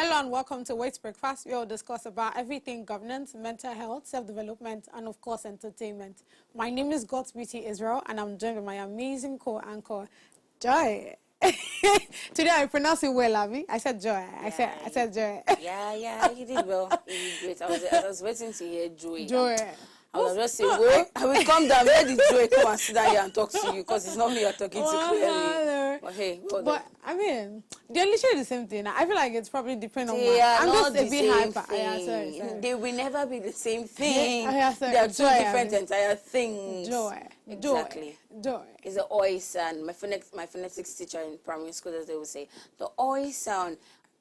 Hello and welcome to Wait Breakfast. We will discuss about everything governance, mental health, self-development, and of course entertainment. My name is God's Beauty Israel, and I'm joined by my amazing co-anchor, Joy. Today I pronounce it well, Abby. I said Joy. Yeah, I said Joy. Yeah, you did well. You did great. I was waiting to hear Joy. Joy. I was just saying, wait, I will come down, let the Joy come and sit down here and talk to you, because it's not me you're talking to clearly. But hey, but I mean, they're literally the same thing. I feel like it's probably depending on they are I'm not just a the bit same hyper. thing. Sorry. They will never be the same thing. They are two different entire things. Joy. Exactly. Joy. It's the oi sound. My phonetics teacher in primary school, as they would say, the oi sound.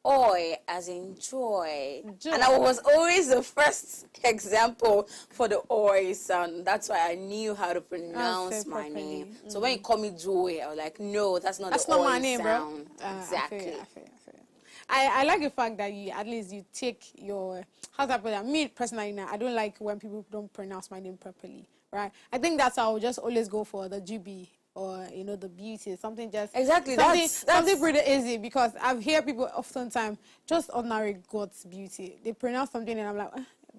Oi, as in joy. And I was always the first example for the oi sound. That's why I knew how to pronounce my name. So when you call me Joy, I was like, no, that's not the oi my name, sound. Bro. Exactly. I feel. I like the fact that you at least you take your how's that put it? Me personally, I don't like when people don't pronounce my name properly. Right? I think that's how I would just always go for the GB. Or the beauty, something just something pretty easy, because I've heard people oftentimes just ordinary God's beauty. They pronounce something and I'm like,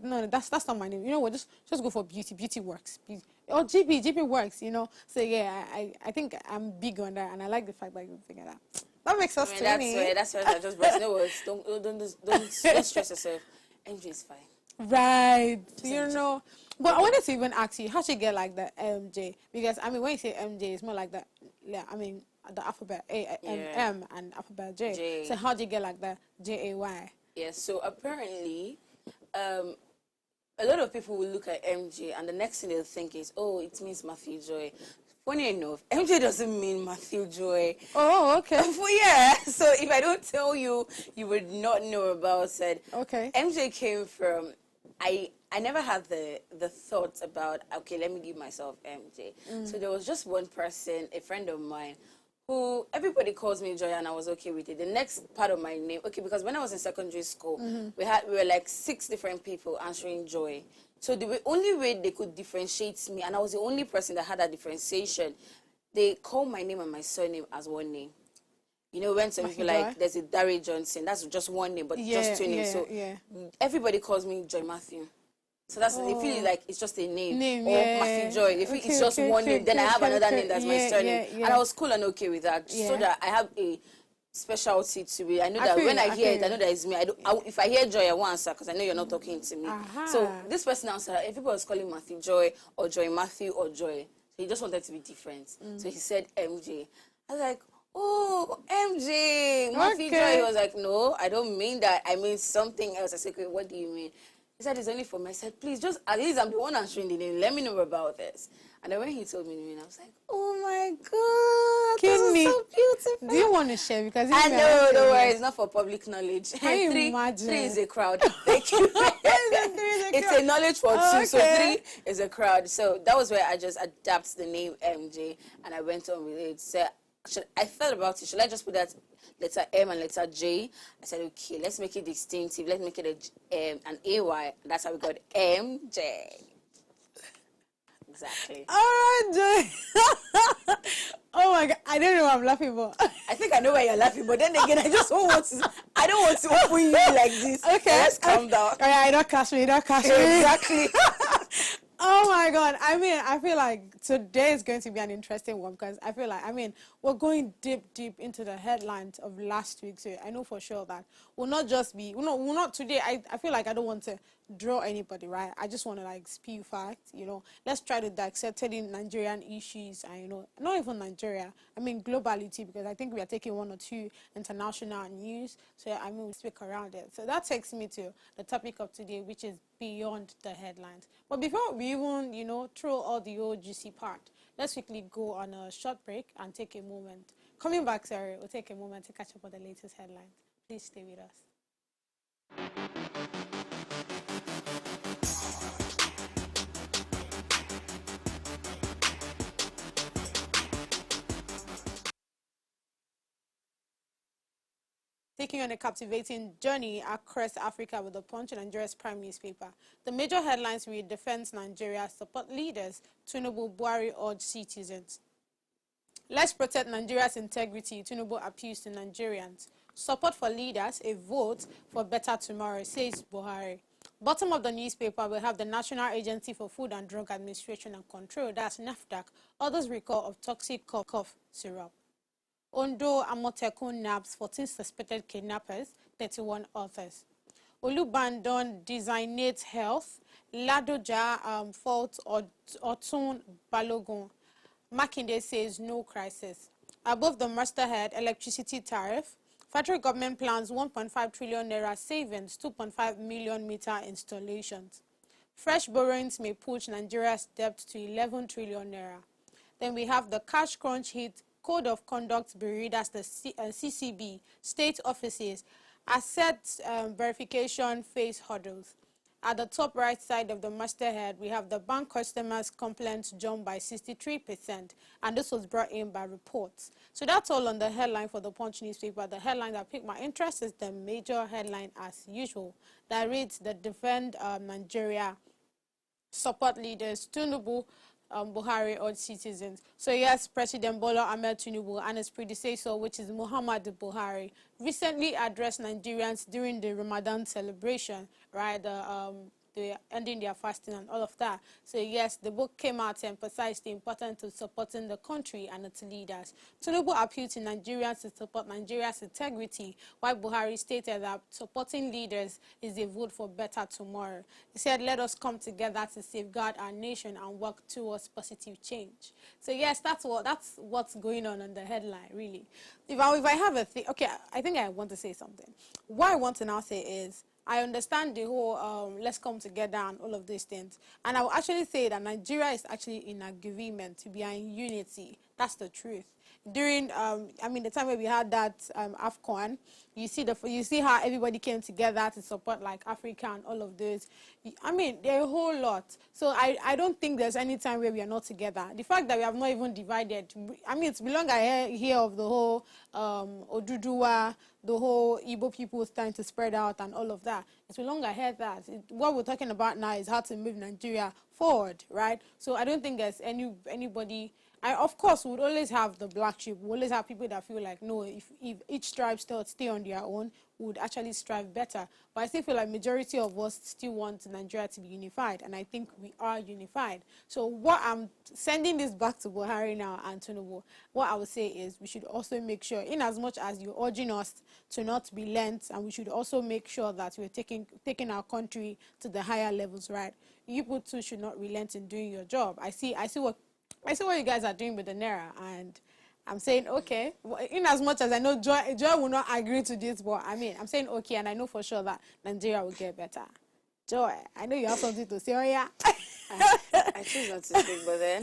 no, that's not my name. You know what? Just go for beauty. Beauty works. Or GP works. So yeah, I think I'm big on that, and I like the fact that you figure that. That makes us that's why I just brought don't stress yourself. MJ is fine. Right. But I wanted to even ask you, how should you get like the MJ? Because I mean, when you say MJ, it's more like the, the alphabet M and alphabet J. So how do you get like the JAY? Yeah. So apparently, a lot of people will look at MJ, and the next thing they'll think is, oh, it means Matthew Joy. Funny enough, MJ doesn't mean Matthew Joy. Oh, okay. Yeah. So if I don't tell you, you would not know about it. Okay. MJ came from, I never had the thought about, okay, let me give myself MJ. So there was just one person, a friend of mine, who everybody calls me Joy, and I was okay with it. The next part of my name, okay, because when I was in secondary school, we were like 6 different people answering Joy. So the only way they could differentiate me, and I was the only person that had that differentiation, they call my name and my surname as one name. You know, when some people like, there's a Dari Johnson, that's just one name, but just 2 names. So everybody calls me Joy Matthew. So that's they feel like it's just a name or Matthew Joy. They feel it's just one name. Then I have another name that's my surname, and I was cool and okay with that, so that I have a specialty to it. I know that when I hear it, I know that it's me. If I hear Joy, I won't answer because I know you're not talking to me. So this person answered. If people was calling Matthew Joy or Joy Matthew or Joy, so he just wanted to be different. So he said MJ. I was like, oh, MJ, Matthew Joy. He was like, no, I don't mean that. I mean something else. I said, okay, what do you mean? He said, it's only for me. I said, please, just at least I'm the one answering the name. Let me know about this. And then when he told me the name, I was like, oh my God, this is so beautiful. Do you want to share? Because I know, don't worry, it's not for public knowledge. Can you imagine? 3 is a crowd. Thank you. It's a knowledge for 2, so 3 is a crowd. So that was where I just adapted the name MJ, and I went on with it. So I thought about it. Should I just put that letter M and letter J? I said, okay, let's make it distinctive. Let's make it an AY. That's how we got MJ. Exactly. All right, Joy. Oh my God, I don't know why I'm laughing, but I think I know why you're laughing. But then again, I don't want to open you like this. Okay, let's calm down. All right, don't catch me. Exactly. Oh my God. I mean, I feel like today is going to be an interesting one, because I feel like, we're going deep into the headlines of last week. So I know for sure that we'll not today. I feel like I don't want to draw anybody, right? I just want to like spew facts, Let's try to dissect certain Nigerian issues and, not even Nigeria. Globality, because I think we are taking 1 or 2 international news. So, we'll speak around it. So that takes me to the topic of today, which is beyond the headlines. But before we even, throw all the old juicy part, let's quickly go on a short break and take a moment. Coming back, sorry, we'll take a moment to catch up on the latest headlines. Please stay with us. Taking on a captivating journey across Africa with the Punch, Nigeria's prime newspaper. The major headlines read: Defense Nigeria, support leaders, Tinubu Buhari urge citizens. Let's protect Nigeria's integrity, Tinubu appeals to Nigerians. Support for leaders, a vote for better tomorrow, says Buhari. Bottom of the newspaper, we have the National Agency for Food and Drug Administration and Control, that's NAFDAC, others recall of toxic cough syrup. Ondo Amotekun nabbed 14 suspected kidnappers, 31 others. Olubandon designates health. Ladoja fault Otun Balogun. Makinde says no crisis. Above the masthead electricity tariff, federal government plans 1.5 trillion naira savings, 2.5 million meter installations. Fresh borrowings may push Nigeria's debt to 11 trillion naira. Then we have the cash crunch hit, code of conduct buried as the CCB, state offices, asset verification face hurdles. At the top right side of the masthead, we have the bank customers' complaints jumped by 63%, and this was brought in by reports. So that's all on the headline for the Punch newspaper. The headline that piqued my interest is the major headline as usual, that reads, the Defend Nigeria support leaders, Tinubu, Buhari urged citizens. So yes, President Bola Ahmed Tinubu and his predecessor, which is Muhammadu Buhari, recently addressed Nigerians during the Ramadan celebration, right? They ending their fasting and all of that. So yes, the book came out to emphasize the importance of supporting the country and its leaders. Tinubu appealed to Nigerians to support Nigeria's integrity, while Buhari stated that supporting leaders is a vote for better tomorrow. He said, let us come together to safeguard our nation and work towards positive change. So yes, that's what's going on the headline, really. If I have a thing, okay, I think I want to say something. What I want to now say is, I understand the whole let's come together and all of these things. And I will actually say that Nigeria is actually in agreement to be in unity. That's the truth. During, the time where we had that AFCON, you see how everybody came together to support like Africa and all of those. I mean, there are a whole lot. So I don't think there's any time where we are not together. The fact that we have not even divided, I mean, it's belong I hear of the whole Oduduwa, the whole Igbo people starting to spread out and all of that. It's belong I heard that. What we're talking about now is how to move Nigeria forward, right? So I don't think there's anybody. Of course, we would always have the black sheep. We always have people that feel like, no, if each tribe stay on their own, we would actually strive better. But I still feel like majority of us still want Nigeria to be unified, and I think we are unified. So what I'm sending this back to Buhari now and Tinubu, what I would say is we should also make sure, in as much as you're urging us to not be lent, and we should also make sure that we're taking our country to the higher levels, right? You people too should not relent in doing your job. I see what you guys are doing with the Naira, and I'm saying, okay, in as much as I know Joy will not agree to this, but I mean, I'm saying, okay, and I know for sure that Nigeria will get better. Joy, I know you have something to say, oh yeah? I choose not to speak, but then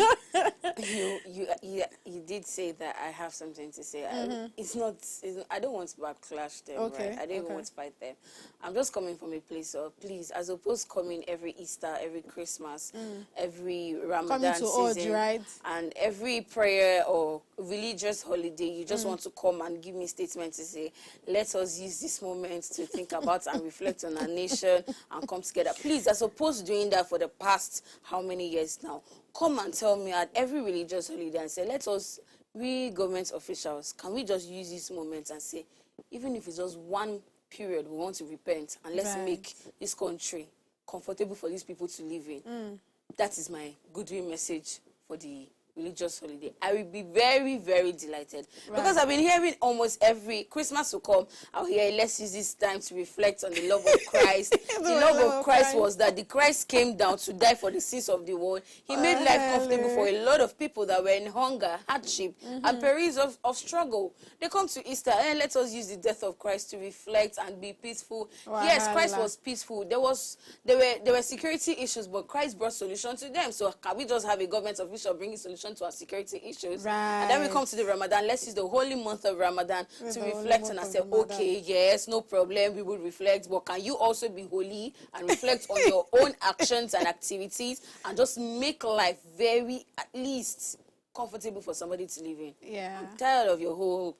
you did say that I have something to say. I don't want to backlash them, okay, right? I don't even want to fight them. I'm just coming from a place of, please, as opposed to coming every Easter, every Christmas, every Ramadan season, right? And every prayer or religious holiday, you just want to come and give me statements to say, let us use this moment to think about and reflect on our nation and come together. Please, as opposed to doing that for the past how many years now, come and tell me at every religious holiday and say, let us, we government officials, can we just use this moment and say, even if it's just one period, we want to repent and let's make this country comfortable for these people to live in. That is my goodwill message for the religious holiday. I will be very, very delighted. Because I've been hearing almost every Christmas to come, I'll hear, let's use this time to reflect on the love of Christ. The love of Christ was that the Christ came down to die for the sins of the world. He made life comfortable for a lot of people that were in hunger, hardship, and perils of struggle. They come to Easter, and let us use the death of Christ to reflect and be peaceful. Yes, Christ was peaceful. There were security issues, but Christ brought solution to them. So can we just have a government official bringing solution to our security issues? And then we come to the Ramadan. Let's use the holy month of Ramadan to reflect and say, okay, yes, no problem, we will reflect, but can you also be holy and reflect on your own actions and activities and just make life very, at least, comfortable for somebody to live in? Yeah. I'm tired of your whole...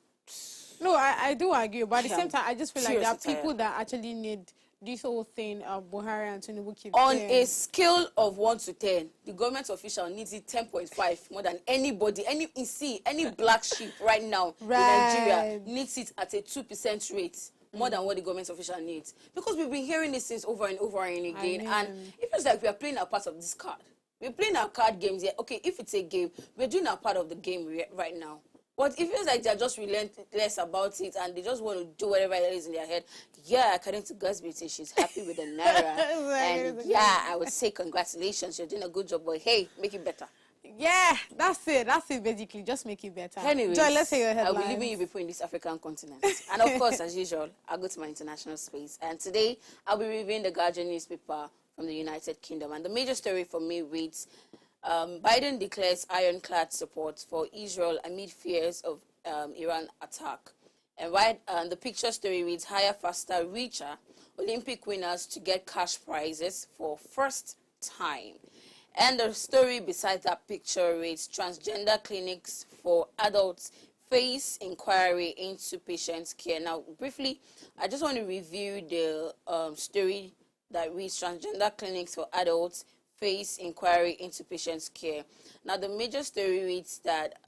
No, I do agree, but at the same time, I just feel like there are people that actually need this whole thing of Buhari and Tinubu keep On saying. a scale of 1 to 10, the government official needs it 10.5 more than anybody. Any black sheep right now in Nigeria Right. needs it at a 2% rate more than what the government official needs. Because we've been hearing these things over and over and again, and it feels like we are playing a part of this card. We're playing our card games here. Okay, if it's a game, we're doing our part of the game right now. But it feels like they're just relentless about it and they just want to do whatever it is in their head. Yeah, according to Gusby, she's happy with the Naira. And yeah, I would say congratulations, you're doing a good job, but hey, make it better. Yeah, that's it. That's it, basically. Just make it better. Anyways, Joy, let's hear your headlines. I'll be leaving you people in this African continent. And of course, as usual, I'll go to my international space. And today, I'll be reviewing the Guardian newspaper from the United Kingdom. And the major story for me reads, Biden declares ironclad support for Israel amid fears of Iran attack. And the picture story reads, higher, faster, richer, Olympic winners to get cash prizes for first time. And the story beside that picture reads, transgender clinics for adults face inquiry into patients' care. Now, briefly, I just want to review the story that reads, transgender clinics for adults face inquiry into patients' care. Now, the major story reads that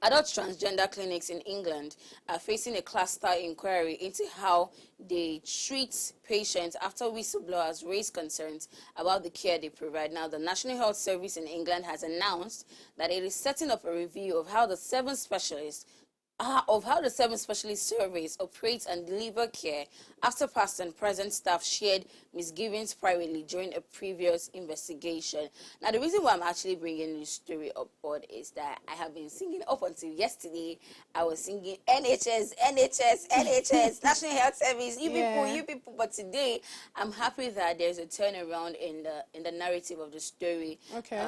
adult transgender clinics in England are facing a cluster inquiry into how they treat patients after whistleblowers raise concerns about the care they provide. Now, the National Health Service in England has announced that it is setting up a review of how the seven specialist surveys operate and deliver care after past and present staff shared misgivings privately during a previous investigation. Now, the reason why I'm actually bringing this story up board is that I have been singing up until yesterday. I was singing NHS, NHS, NHS, National Health Service, you people. But today, I'm happy that there's a turnaround in the narrative of the story. Okay.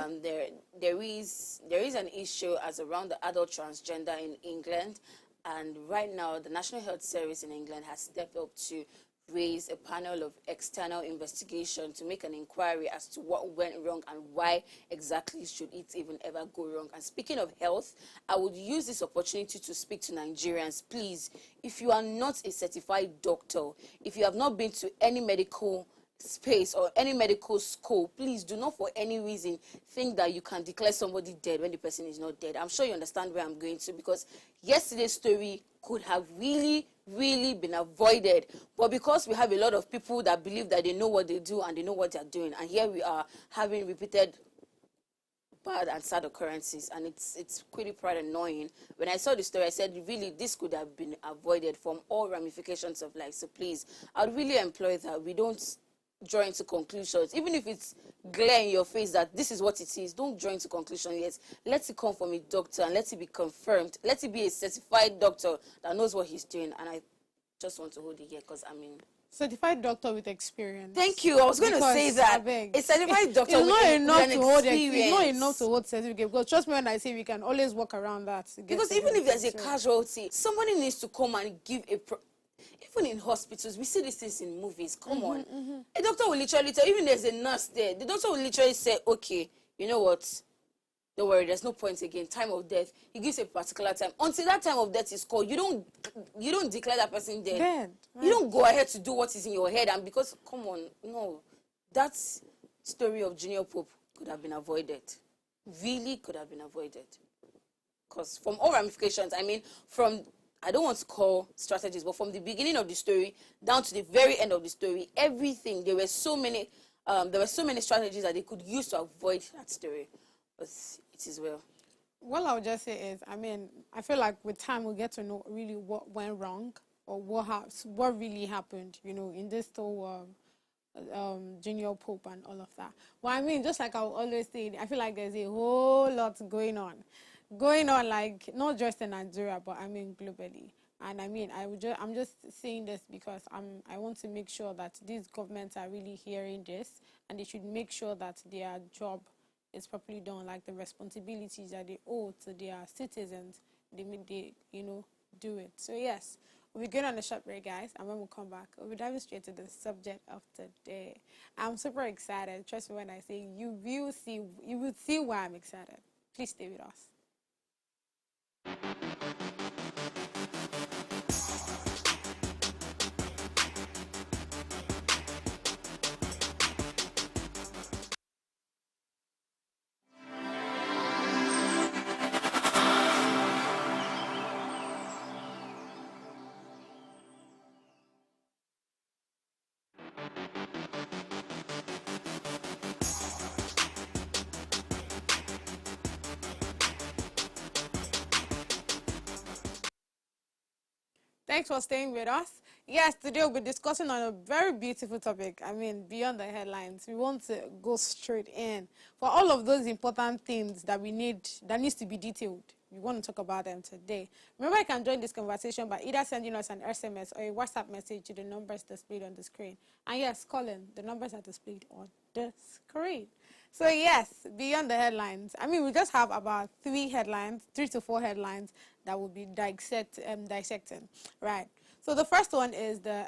There is an issue as around the adult transgender in England, and right now the National Health Service in England has stepped up to raise a panel of external investigation to make an inquiry as to what went wrong and why exactly should it even ever go wrong. And speaking of health, I would use this opportunity to speak to Nigerians. Please, if you are not a certified doctor, if you have not been to any medical space or any medical school, please do not for any reason think that you can declare somebody dead when the person is not dead. I'm sure you understand where I'm going to, because yesterday's story could have really been avoided, but because we have a lot of people that believe that they know what they do and they know what they're doing, and here we are having repeated bad and sad occurrences, and it's pretty quite annoying. When I saw the story, I said, really, this could have been avoided from all ramifications of life. So please, I would really employ that we don't draw into conclusions, even if it's glare in your face that this is what it is. Don't draw into conclusions yet. Let it come from a doctor and let it be confirmed. Let it be a certified doctor that knows what he's doing. And I just want to hold it here because certified doctor with experience. Thank you. I was going to say that. A certified doctor with experience. It's not enough to hold certificate, because trust me when I say we can always walk around that. Because even if there's a casualty, somebody needs to come and give even in hospitals, we see these things in movies. Come on. A doctor will literally tell, even there's a nurse there, the doctor will literally say, okay, you know what? Don't worry, there's no point again. Time of death. He gives a particular time. Until that time of death is called, you don't declare that person dead. Right. You don't go ahead to do what is in your head. And because, come on, no. That story of Junior Pope could have been avoided. Really could have been avoided. Because from all ramifications, I don't want to call strategies, but from the beginning of the story down to the very end of the story, everything, there were so many strategies that they could use to avoid that story. But it is well. What I'll just say is, I feel like with time we'll get to know really what went wrong or what really happened, in this whole Junior Pope and all of that. Well, just like I always say, I feel like there's a whole lot going on, like not just in Nigeria, but globally. And I'm just saying this because I want to make sure that these governments are really hearing this, and they should make sure that their job is properly done, like the responsibilities that they owe to their citizens, they do it. So yes, we'll be going on a short break, guys, and when we come back, we'll be diving straight to the subject of today. I'm super excited. Trust me when I say you will see why I'm excited. Please stay with us. Thanks for staying with us. Yes, today we'll be discussing on a very beautiful topic. I mean, beyond the headlines, we want to go straight in for all of those important things that we need, that needs to be detailed. We want to talk about them today. Remember, you can join this conversation by either sending us an SMS or a WhatsApp message to the numbers displayed on the screen. And yes, calling, the numbers are displayed on the screen. So yes, beyond the headlines, I mean, we just have about 3 to 4 headlines that will be dissecting, right? So the first one is the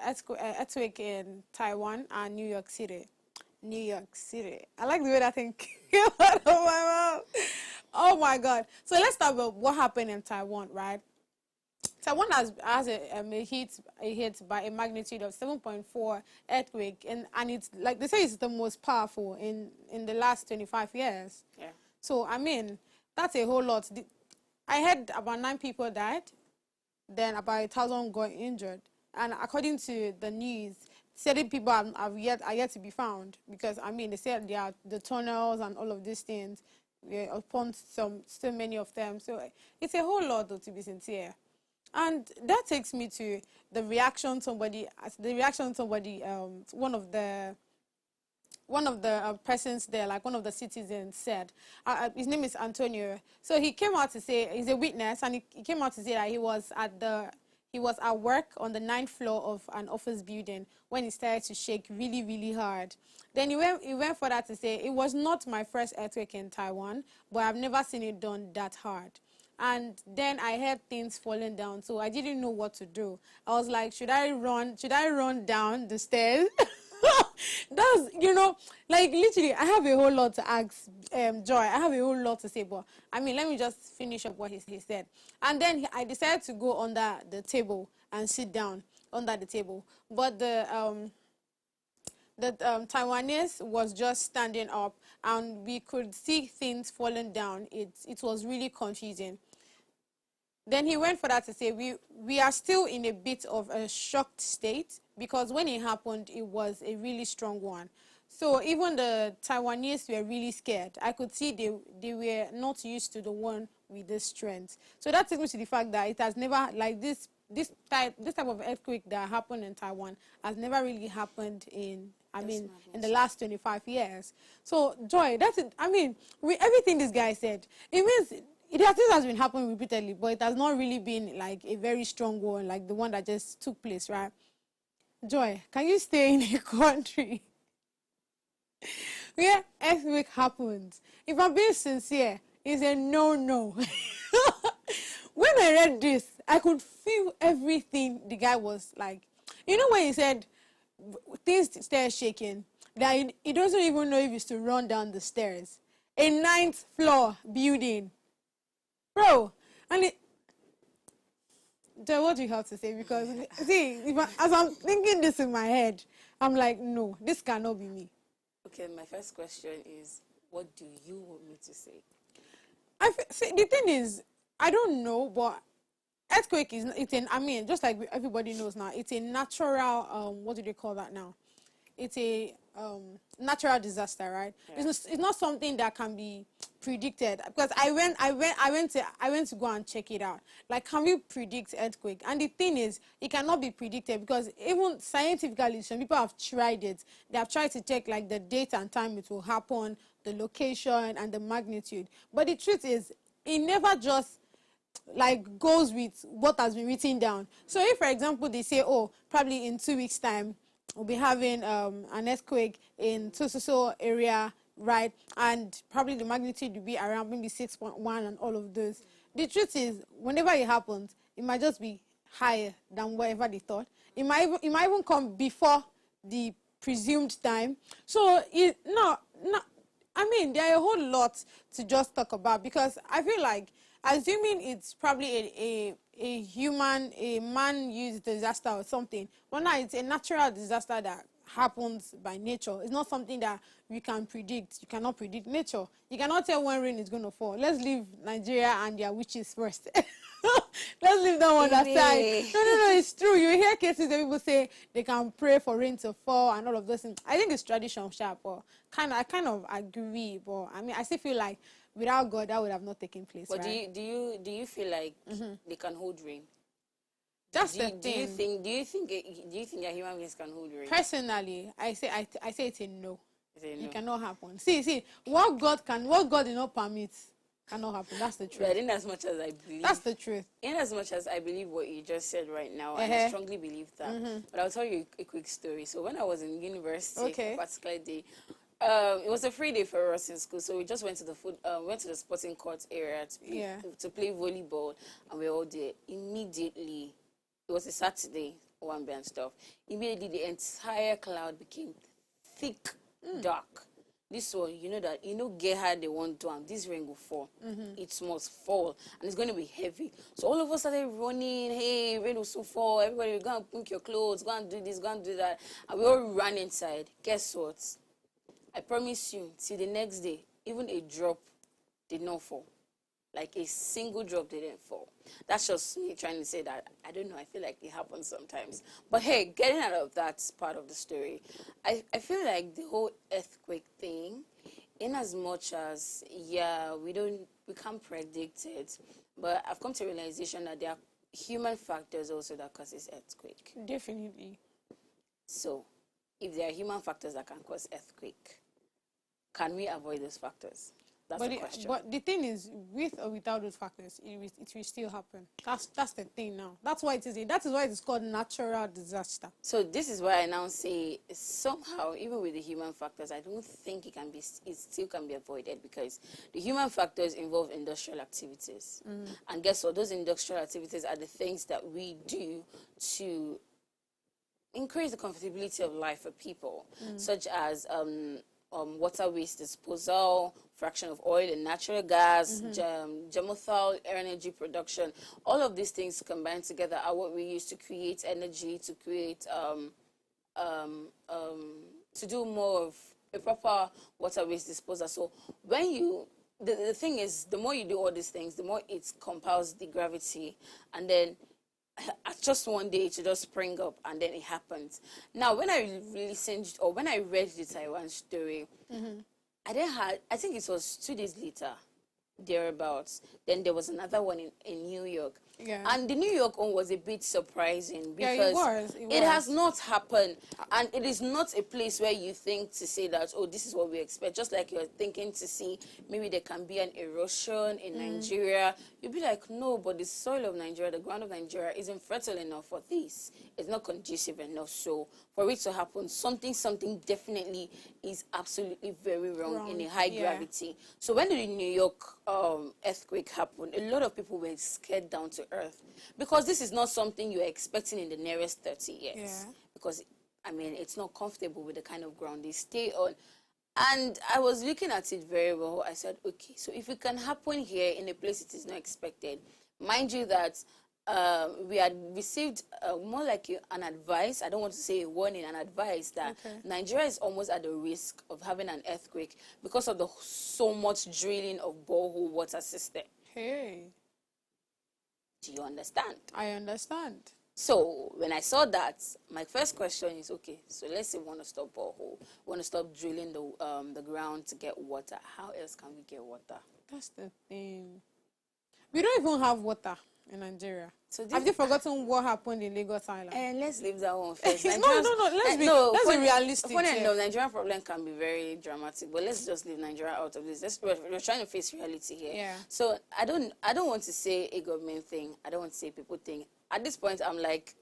earthquake in Taiwan and New York City. New York City. I like the way that thing came out of my mouth. Oh my God. So let's start with what happened in Taiwan, right? Taiwan has a hit by a magnitude of 7.4 earthquake, and it's like they say it's the most powerful in the last 25 years. Yeah. So I mean, that's a whole lot. I heard about 9 people died, then about 1,000 got injured, and according to the news, 30 people are yet to be found, because I mean they said there are the tunnels and all of these things upon so many of them. So it's a whole lot, though, to be sincere. And that takes me to the reaction somebody, one of the persons there, like one of the citizens said. His name is Antonio. So he came out to say, he's a witness, and he came out to say that he was at work on the 9th floor of an office building when it started to shake really, really hard. Then he went further to say, it was not my first earthquake in Taiwan, but I've never seen it done that hard. And then I heard things falling down, so I didn't know what to do. I was like, should I run down the stairs? That's, like literally, I have a whole lot to ask Joy. I have a whole lot to say, but I mean, let me just finish up what he said. And then I decided to go under the table and sit down under the table. But the Taiwanese was just standing up, and we could see things falling down. It was really confusing. Then he went further to say, we are still in a bit of a shocked state, because when it happened, it was a really strong one. So even the Taiwanese were really scared. I could see they were not used to the one with this strength. So that takes me to the fact that it has never, like this type of earthquake that happened in Taiwan has never really happened in the last 25 years. So Joy, that's it. I mean, with everything this guy said, it means this has been happening repeatedly, but it has not really been like a very strong one, like the one that just took place, right? Joy, can you stay in a country where earthquake happens? If I'm being sincere, it's a no-no. When I read this, I could feel everything the guy was like. You know when he said things start shaking, that he doesn't even know if he's to run down the stairs. A 9th floor building. Bro, and Joy, what do you have to say? Because, see, as I'm thinking this in my head, I'm like, no, this cannot be me. Okay, my first question is, what do you want me to say? See, the thing is, I don't know, but earthquake just like everybody knows now, it's a natural, what do they call that now? It's a natural disaster, right? Yeah. It's not something that can be predicted, because I went to go and check it out. Like, can we predict earthquake? And the thing is, it cannot be predicted, because even scientifically, some people have tried it. They have tried to check like the date and time it will happen, the location and the magnitude. But the truth is, it never just like goes with what has been written down. So if, for example, they say, oh, probably in 2 weeks' time, we'll be having an earthquake in so area, right? And probably the magnitude will be around maybe 6.1 and all of those. The truth is, whenever it happens, it might just be higher than whatever they thought. It might even come before the presumed time. So I mean, there are a whole lot to just talk about, because I feel like, assuming it's probably a man-used disaster or something, but now it's a natural disaster that happens by nature. It's not something that we can predict. You cannot predict nature. You cannot tell when rain is going to fall. Let's leave Nigeria and their witches first. Let's leave that one aside. No, it's true. You hear cases that people say they can pray for rain to fall and all of those things. I think it's tradition, sharp, but I kind of agree. But I mean, I still feel like without God, that would have not taken place. But right? do you feel like they can hold rain? That's do, the do you thing. think that human beings can hold rain? Personally, I say it's a no. I say no. It cannot happen. See, what God did not permit cannot happen. That's the truth. But in as much as I believe, That's the truth. in as much as I believe what you just said right now, and I strongly believe that. But I'll tell you a quick story. So when I was in university, Okay. a particular day, it was a free day for us in school. So we just went to the went to the sporting court area to play volleyball, and we all did. Immediately, it was a Saturday, one and stuff. Immediately, the entire cloud became thick, dark. This one, get how they want to, and this rain will fall. It must fall, and it's going to be heavy. So all of us started running. Hey, rain will soon fall. Everybody, go and put your clothes. Go and do this. Go and do that. And we all ran inside. Guess what? I promise you, till the next day, even a drop did not fall. Like a single drop didn't fall. That's just me trying to say that. I don't know. I feel like it happens sometimes. But hey, getting out of that part of the story, I feel like the whole earthquake thing, in as much as, we can't predict it, but I've come to a realization that there are human factors also that causes earthquake. Definitely. So, if there are human factors that can cause earthquake, can we avoid those factors? That's the question. But the thing is, with or without those factors, it will still happen. That's the thing now. That is why it is called natural disaster. So this is why I now say somehow, even with the human factors, I don't think it still can be avoided, because the human factors involve industrial activities. And guess what? Those industrial activities are the things that we do to increase the comfortability of life for people, such as water waste disposal, fraction of oil and natural gas, geothermal energy production. All of these things combined together are what we use to create energy, to create to do more of a proper water waste disposal. So when the thing is, the more you do all these things, the more it compounds the gravity, and then just one day to just spring up, and then it happens. Now, when I when I read the Taiwan story, I think it was 2 days later, thereabouts. Then there was another one in New York. Yeah. And the New York one was a bit surprising, because it has not happened, and it is not a place where you think to say that, oh, this is what we expect. Just like you're thinking to see maybe there can be an erosion in Nigeria, you'd be like, no, but the soil of Nigeria, the ground of Nigeria isn't fertile enough for this. It's not conducive enough. So for it to happen, something definitely is absolutely very wrong in a high gravity. So when the New York earthquake happened, a lot of people were scared down to earth, because this is not something you're expecting in the nearest 30 years. Because, I mean, it's not comfortable with the kind of ground they stay on. And I was looking at it very well. I said, okay, so if it can happen here in a place it is not expected, mind you that we had received more like an advice, I don't want to say a warning, an advice that Nigeria is almost at the risk of having an earthquake because of the so much drilling of borehole water system. Hey. Do you understand? I understand. So when I saw that, my first question is, okay, so let's say we want to stop borehole, we want to stop drilling the ground to get water. How else can we get water? That's the thing. We don't even have water in Nigeria. So have you forgotten what happened in Lagos Island? And let's leave that one first. No. Let's be realistic. Funny enough, Nigerian problem can be very dramatic, but let's just leave Nigeria out of this. We're trying to face reality here. Yeah. So I don't want to say a government thing. I don't want to say people thing. At this point, I'm like,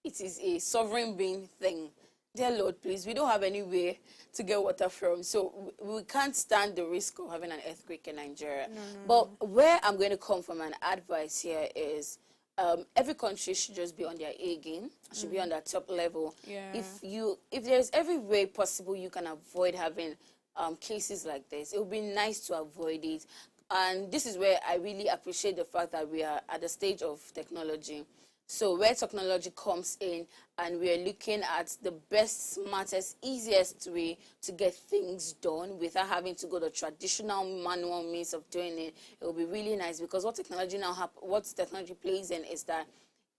it is a sovereign being thing. Dear Lord, please, we don't have anywhere to get water from, so we can't stand the risk of having an earthquake in Nigeria. But where I'm going to come from an advice here is, every country should just be on their A game, should be on their top level. Yeah. If there's every way possible you can avoid having cases like this, it would be nice to avoid it. And this is where I really appreciate the fact that we are at the stage of technology. So where technology comes in and we're looking at the best, smartest, easiest way to get things done without having to go the traditional manual means of doing it, it will be really nice, because what technology plays in is that,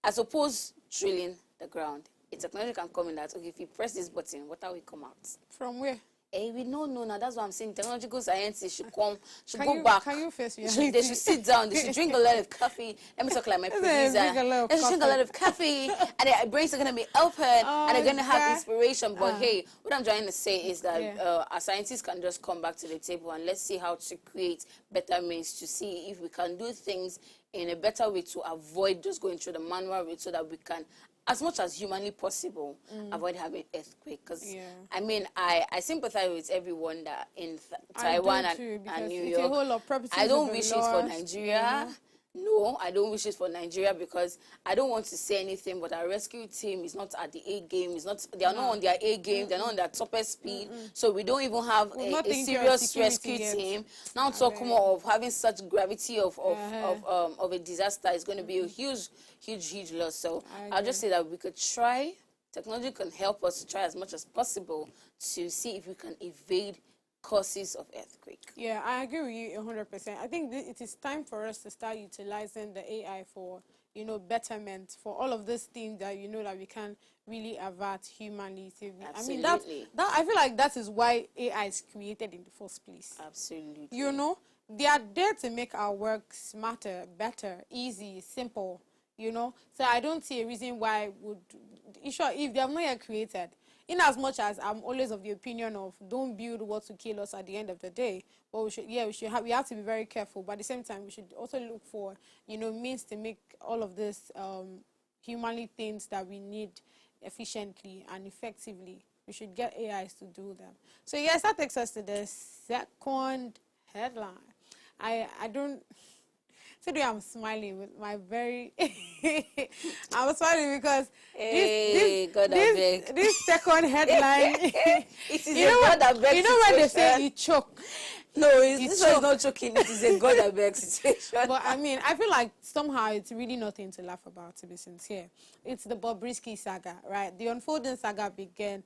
as opposed drilling the ground, a technology can come in that, okay, if you press this button, water will come out. From where? We no, no, no. That's what I'm saying. Technological scientists should come, should Can go you back. can you face They reality? they should sit down. They should drink a lot of coffee. Let me talk like my They producer. drink a lot of They should drink a coffee. lot of coffee, and their brains are gonna be open, and they're gonna have God. inspiration. But hey, what I'm trying to say is that Yeah. our scientists can just come back to the table and let's see how to create better means to see if we can do things in a better way to avoid just going through the manual route, so that we can, as much as humanly possible, avoid having earthquake. Because Yeah. I mean, I sympathize with everyone that in I do Taiwan too, because and New it's a York. whole lot of properties I don't will be wish it for lost, Nigeria. No, I don't wish it for Nigeria, because I don't want to say anything, but our rescue team is not at the A game. It's not. They are not on their A game. They're not on their toppest speed. So we don't even have We're not a thinking of serious security rescue yet. team. Now talk more of having such gravity of a disaster is going to be a huge loss. So I'll just say that we could try. Technology can help us to try as much as possible to see if we can evade causes of earthquake. Yeah, I agree with you 100%. I think it is time for us to start utilizing the AI for, betterment, for all of these things that, that we can really avert humanly. Absolutely. I mean, that I feel like that is why AI is created in the first place. Absolutely. They are there to make our work smarter, better, easy, simple, So I don't see a reason why if they have not yet created, in as much as I'm always of the opinion of don't build what to kill us at the end of the day, but we have to be very careful. But at the same time, we should also look for, means to make all of this humanly things that we need efficiently and effectively. We should get AIs to do them. So yes, that takes us to the second headline. I don't. Today I'm smiling with my very. I'm smiling because this second headline. It is God that begs. You know when they say you choke. No, this one is not choking. It is a God that begs situation. But I mean, I feel like somehow it's really nothing to laugh about, to be sincere. It's the Bobrisky saga, right? The unfolding saga began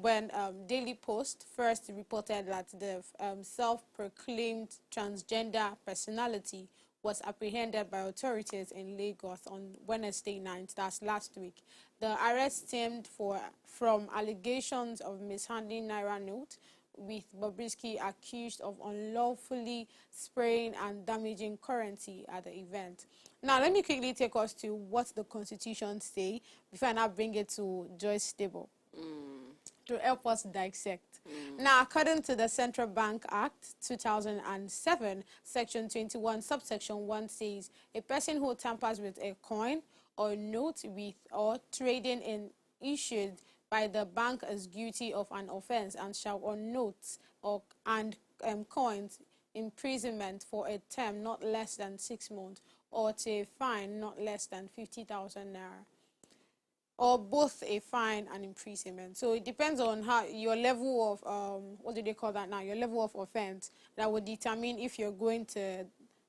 when Daily Post first reported that the self-proclaimed transgender personality was apprehended by authorities in Lagos on Wednesday night, that's last week. The arrest stemmed from allegations of mishandling Naira note, with Bobrisky accused of unlawfully spraying and damaging currency at the event. Now, let me quickly take us to what the Constitution say before I now bring it to Joyce Stable to help us dissect. Now, according to the Central Bank Act 2007, Section 21, subsection 1 says, a person who tampers with a coin or note with or trading in issued by the bank is guilty of an offense and shall on notes and coins imprisonment for a term not less than 6 months or to a fine not less than 50,000 naira, or both a fine and imprisonment. So it depends on how your level of what do they call that now? Your level of offense that will determine if you're going to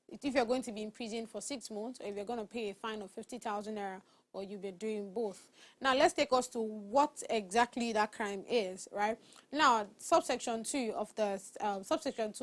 be imprisoned for 6 months, or if you're going to pay a fine of 50,000 naira, or you'll be doing both. Now, let's take us to what exactly that crime is, right? Now, subsection 2 of Section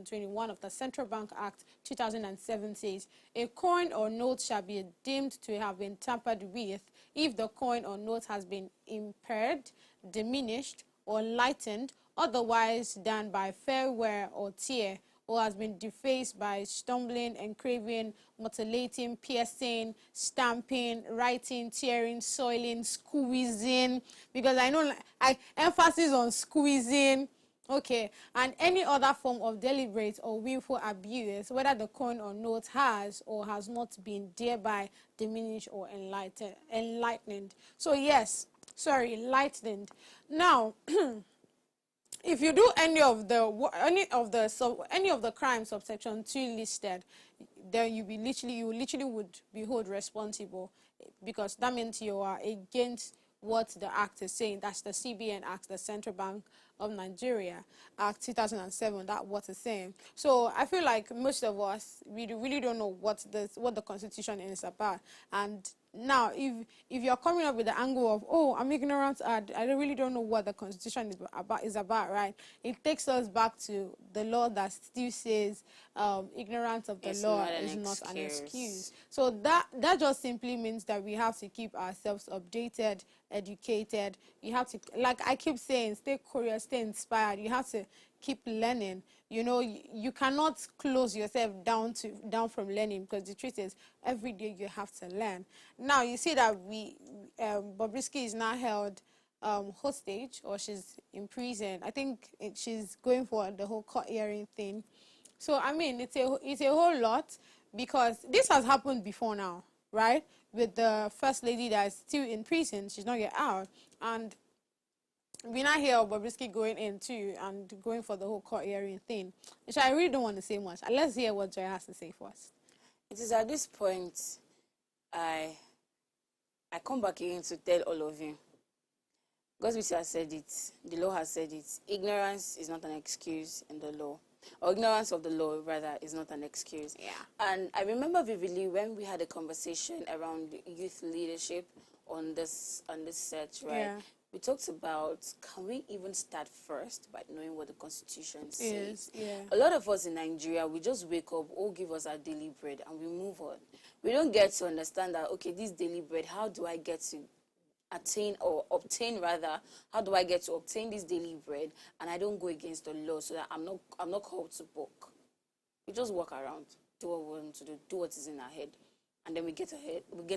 21 of the Central Bank Act 2007 says, a coin or note shall be deemed to have been tampered with if the coin or note has been impaired, diminished, or lightened, otherwise than by fair wear or tear, or has been defaced by stumbling, engraving, mutilating, piercing, stamping, writing, tearing, soiling, squeezing, because I know I emphasis on squeezing, okay, and any other form of deliberate or willful abuse, whether the coin or note has or has not been thereby diminished or enlightened. So yes, sorry, lightened. Now, if you do any of the crimes subsection 2 listed, then you literally would be held responsible, because that means you are against what the act is saying. That's the CBN Act, the Central Bank of Nigeria Act 2007. That's what it's saying. So I feel like most of us really don't know what the Constitution is about. And now, if you're coming up with the angle of, oh, I'm ignorant, I really don't know what the Constitution is about, right? It takes us back to the law that still says ignorance of the law is not an excuse. So that just simply means that we have to keep ourselves updated, educated. You have to, like I keep saying, stay curious stay inspired. You have to keep learning. You know, you cannot close yourself down from learning, because the truth is, every day you have to learn. Now you see that Bobrisky is now held hostage, or she's in prison. I think she's going for the whole court hearing thing. So I mean, it's a whole lot, because this has happened before now, right? With the first lady that is still in prison, she's not yet out, and we now hear Bobrisky going in too and going for the whole court hearing thing. So I really don't want to say much. Let's hear what Joy has to say first. It is at this point I come back again to tell all of you. Godswill has said it. The law has said it. Ignorance is not an excuse in the law. Or ignorance of the law, rather, is not an excuse. Yeah. And I remember vividly when we had a conversation around youth leadership on this set, right? Yeah. We talked about, can we even start first by knowing what the Constitution says? Yeah. A lot of us in Nigeria, we just wake up, give us our daily bread, and we move on. We don't get to understand that, okay, this daily bread, how do I get to obtain how do I get to obtain this daily bread, and I don't go against the law, so that I'm not called to book. We just walk around, do what we want to do what is in our head, and then we get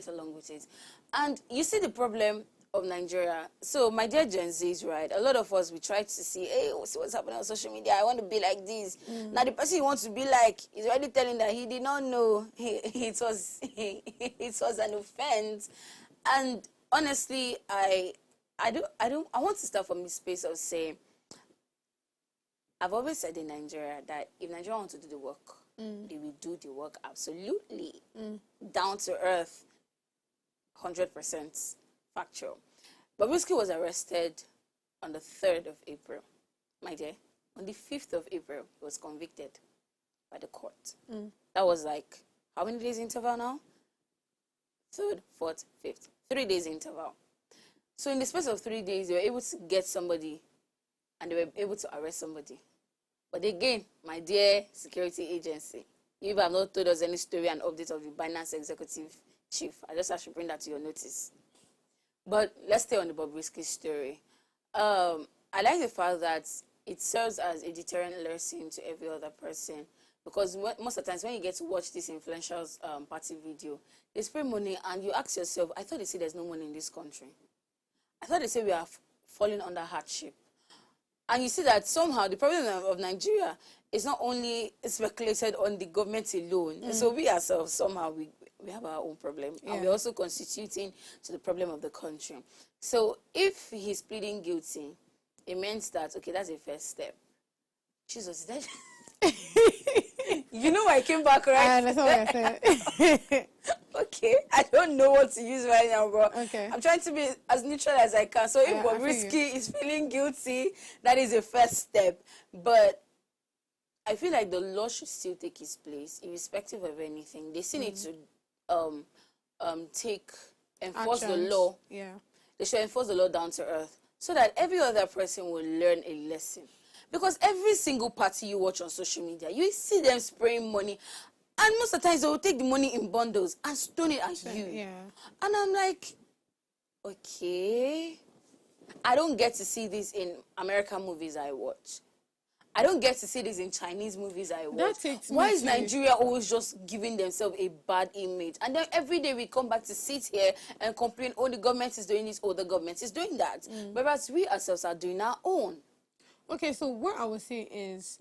along with it. And you see the problem of Nigeria. So my dear Gen Zs, right, a lot of us, we try to see, hey, see what's happening on social media, I want to be like this. Now the person you want to be like is already telling that he did not know it was an offense. And honestly, I want to start from this space of saying, I've always said in Nigeria that if Nigeria wants to do the work, they will do the work absolutely, down to earth, 100% factual. Bobrisky was arrested on the 3rd of April, my dear. On the 5th of April, he was convicted by the court. That was like, how many days interval now? 3rd, 4th, 5th. 3 days interval. So in the space of 3 days, they were able to get somebody and they were able to arrest somebody. But again, my dear security agency, you have not told us any story and update of the Binance executive chief. I just have to bring that to your notice. But let's stay on the Bobrisky story. I like the fact that it serves as a deterrent lesson to every other person. Because most of the times when you get to watch this influential party video, they spray money and you ask yourself, I thought they said there's no money in this country. I thought they said we are falling under hardship. And you see that somehow the problem of Nigeria is not only speculated on the government alone. So we ourselves, somehow, we have our own problem. Yeah. And we're also constituting to the problem of the country. So if he's pleading guilty, it means that, okay, that's a first step. Jesus, that... You know I came back, right? That's what I said. Okay, I don't know what to use right now, bro. Okay. I'm trying to be as neutral as I can. So if Bobrisky is feeling guilty, that is a first step. But I feel like the law should still take its place, irrespective of anything. They still need to enforce the law. Yeah. They should enforce the law down to earth, so that every other person will learn a lesson. Because every single party you watch on social media, you see them spraying money. And most of the times, they will take the money in bundles and stone it at you. Yeah. And I'm like, okay. I don't get to see this in American movies I watch. I don't get to see this in Chinese movies I watch. Why is Nigeria always just giving themselves a bad image? And then every day we come back to sit here and complain, oh, the government is doing this, oh, the government is doing that. Whereas we ourselves are doing our own. Okay, so what I would say is,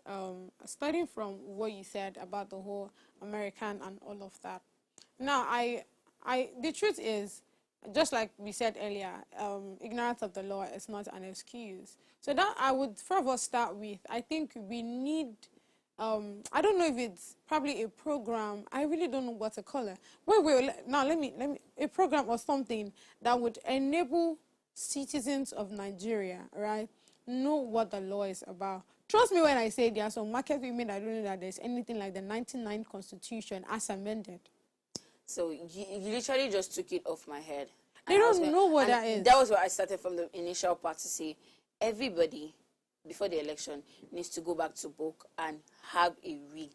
starting from what you said about the whole American and all of that. Now, the truth is, just like we said earlier, ignorance of the law is not an excuse. So that I would first start with, I think we need, I don't know if it's probably a program, I really don't know what to call it. Now let me, a program or something that would enable citizens of Nigeria, right, know what the law is about. Trust me when I say there are some market women that don't know that there's anything like the 99 Constitution as amended. So you literally just took it off my head. They don't know what that is. That was where I started from the initial part to say everybody before the election needs to go back to book and have a read.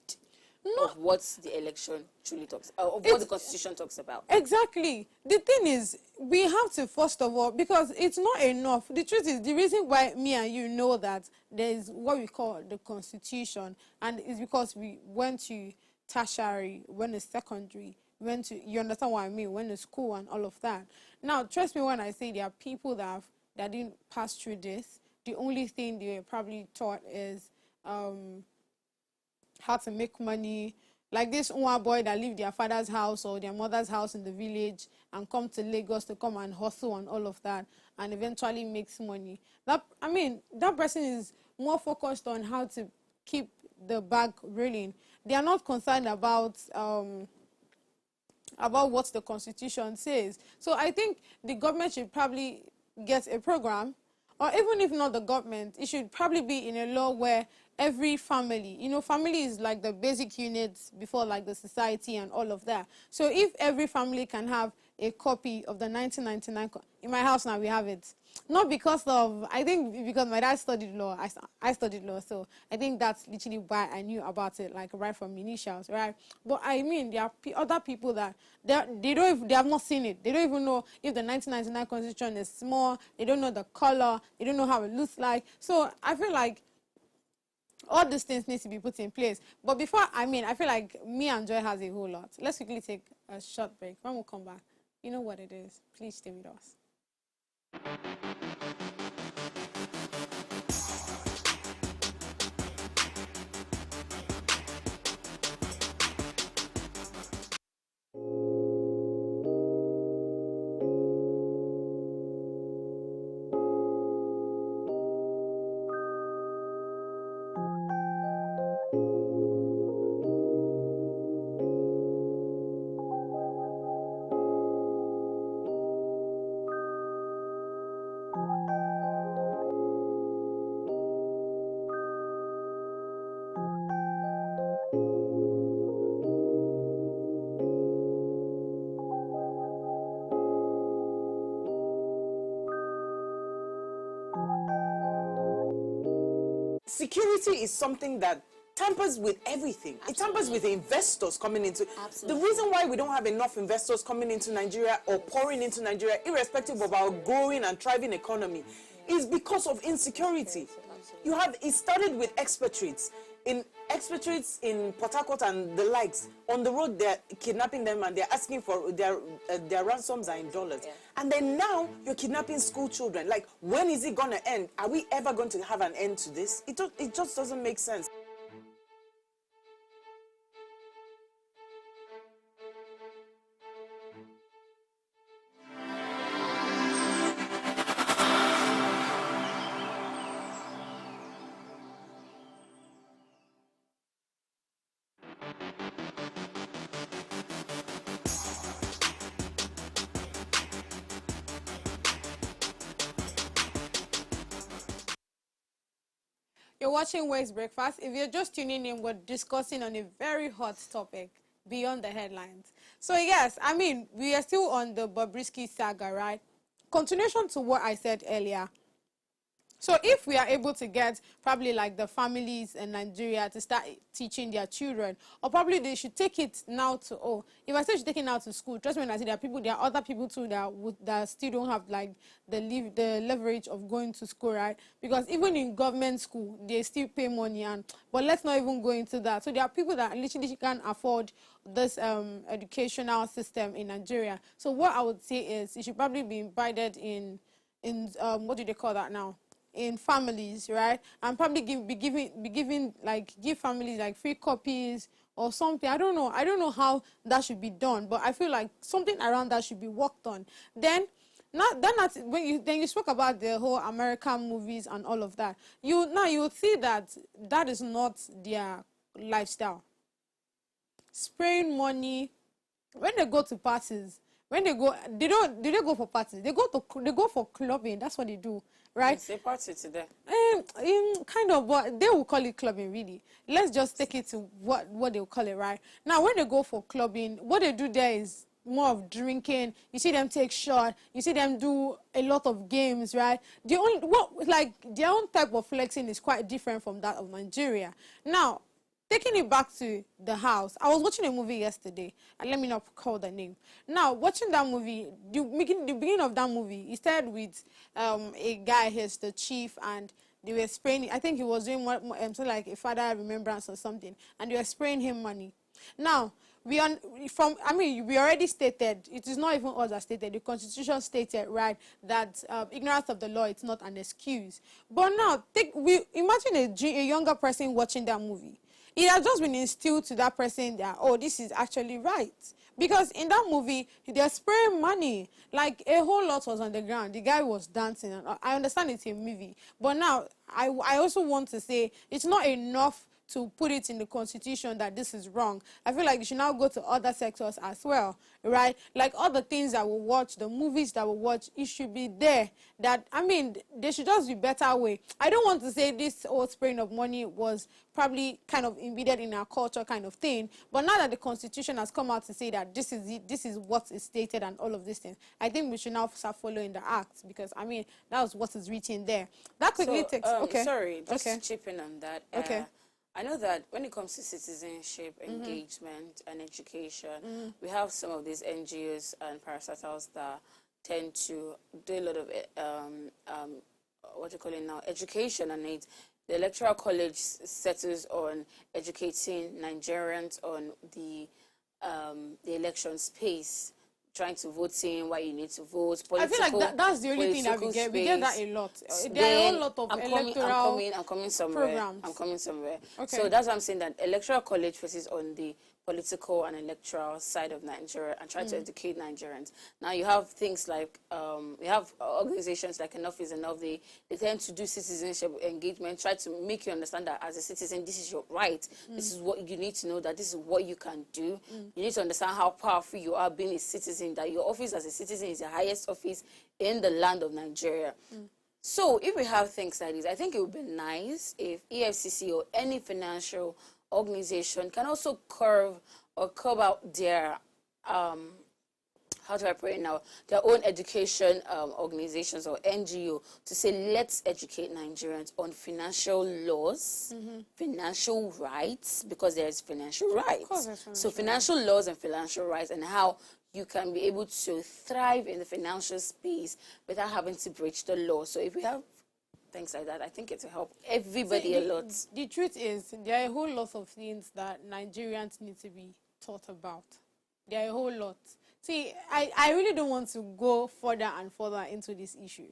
of what the election truly talks, of what the Constitution talks about. Exactly. The thing is, we have to, first of all, because it's not enough. The truth is, the reason why me and you know that there is what we call the Constitution, and it's because we went to tertiary, went to secondary, went to, you understand what I mean, went to school and all of that. Now, trust me when I say there are people that didn't pass through this. The only thing they were probably taught is how to make money. Like this one boy that leave their father's house or their mother's house in the village and come to Lagos to come and hustle and all of that, and eventually makes money. That person is more focused on how to keep the bag rolling. They are not concerned about what the Constitution says. So I think the government should probably get a program, or even if not the government, it should probably be in a law where every family, family is like the basic units before like the society and all of that. So if every family can have a copy of the 1999, in my house now we have it. Not because of, I think because my dad studied law, I studied law, so I think that's literally why I knew about it, like right from initials, right? But I mean, there are other people that they have not seen it. They don't even know if the 1999 Constitution is small. They don't know the color. They don't know how it looks like. So I feel like all these things need to be put in place. But before, I feel like me and Joy has a whole lot. Let's quickly take a short break. When we come back, you know what it is. Please stay with us. Security is something that tampers with everything. Absolutely. It tampers with investors coming into. Absolutely. The reason why we don't have enough investors coming into Nigeria or pouring into Nigeria, irrespective of our growing and thriving economy, is because of insecurity. It started with expatriates. Expatriates in Port Harcourt and the likes, on the road they're kidnapping them and they're asking for their ransoms are in dollars. Yeah. And then now you're kidnapping school children. Like, when is it going to end? Are we ever going to have an end to this? It just doesn't make sense. You're watching Waves Breakfast. If you're just tuning in, we're discussing on a very hot topic, beyond the headlines. So yes, we are still on the Bobrisky saga, right? Continuation to what I said earlier. So if we are able to get probably like the families in Nigeria to start teaching their children, or probably they should take it now to, if I say should take it now to school, trust me when I say there are other people too that still don't have like the leverage of going to school, right? Because even in government school, they still pay money, but let's not even go into that. So there are people that literally can't afford this educational system in Nigeria. So what I would say is it should probably be embedded in what do they call that now? In families, right? And probably give families like free copies or something. I don't know how that should be done, but I feel like something around that should be worked on. Then when you spoke about the whole American movies and all of that, you would see that is not their lifestyle. Spraying money when they go to parties. When they go, they go for parties. They go for clubbing. That's what they do, right? It's a party today. Kind of, but they will call it clubbing, really. Let's just take it to what they will call it, right? Now, when they go for clubbing, what they do there is more of drinking. You see them take shots. You see them do a lot of games, right? Their own type of flexing is quite different from that of Nigeria. Now, taking it back to the house, I was watching a movie yesterday, and let me not call the name. Now, watching that movie, the beginning of that movie, it started with a guy, he's the chief, and they were spraying, I think he was doing something like a father remembrance or something, and they were spraying him money. Now, we already stated, it is not even us that stated, the Constitution stated, right, that ignorance of the law is not an excuse. But now, imagine a younger person watching that movie. It has just been instilled to that person that, oh, this is actually right. Because in that movie, they're spraying money. Like, a whole lot was on the ground. The guy was dancing. And I understand it's a movie. But now, I also want to say, it's not enough to put it in the Constitution that this is wrong. I feel like you should now go to other sectors as well, right? Like all the things that we watch, the movies that we watch, it should be there. That, I mean, there should just be better way. I don't want to say this whole spraying of money was probably kind of embedded in our culture kind of thing, but now that the Constitution has come out to say that this is it, this is what is stated and all of these things, I think we should now start following the act, because, I mean, that was what is written there. That quickly takes... Okay. Sorry, just chipping on that. Okay. I know that when it comes to citizenship, engagement, and education, we have some of these NGOs and parastatals that tend to do a lot of what you call it now, education, and it. The Electoral College settles on educating Nigerians on the election space, trying to vote in, why you need to vote. I feel like that's the only thing that we get. We get that a lot. There are a lot of electoral I'm coming somewhere. programs. I'm coming somewhere. Okay. So that's why I'm saying that Electoral College focuses on the political and electoral side of Nigeria and try to educate Nigerians. Now you have things like, we have organizations like Enough is Enough. They tend to do citizenship engagement, try to make you understand that as a citizen, this is your right. This is what you need to know, that this is what you can do. You need to understand how powerful you are being a citizen, that your office as a citizen is the highest office in the land of Nigeria. So if we have things like this, I think it would be nice if EFCC or any financial organization can also curb out their how do I put it now, their own education organizations or NGO to say, let's educate Nigerians on financial laws, financial rights, because there's financial rights. So financial laws and financial rights, and how you can be able to thrive in the financial space without having to breach the law. So if we have things like that, I think it will help everybody a lot. The truth is, there are a whole lot of things that Nigerians need to be taught about. There are a whole lot. See, I really don't want to go further and further into this issue.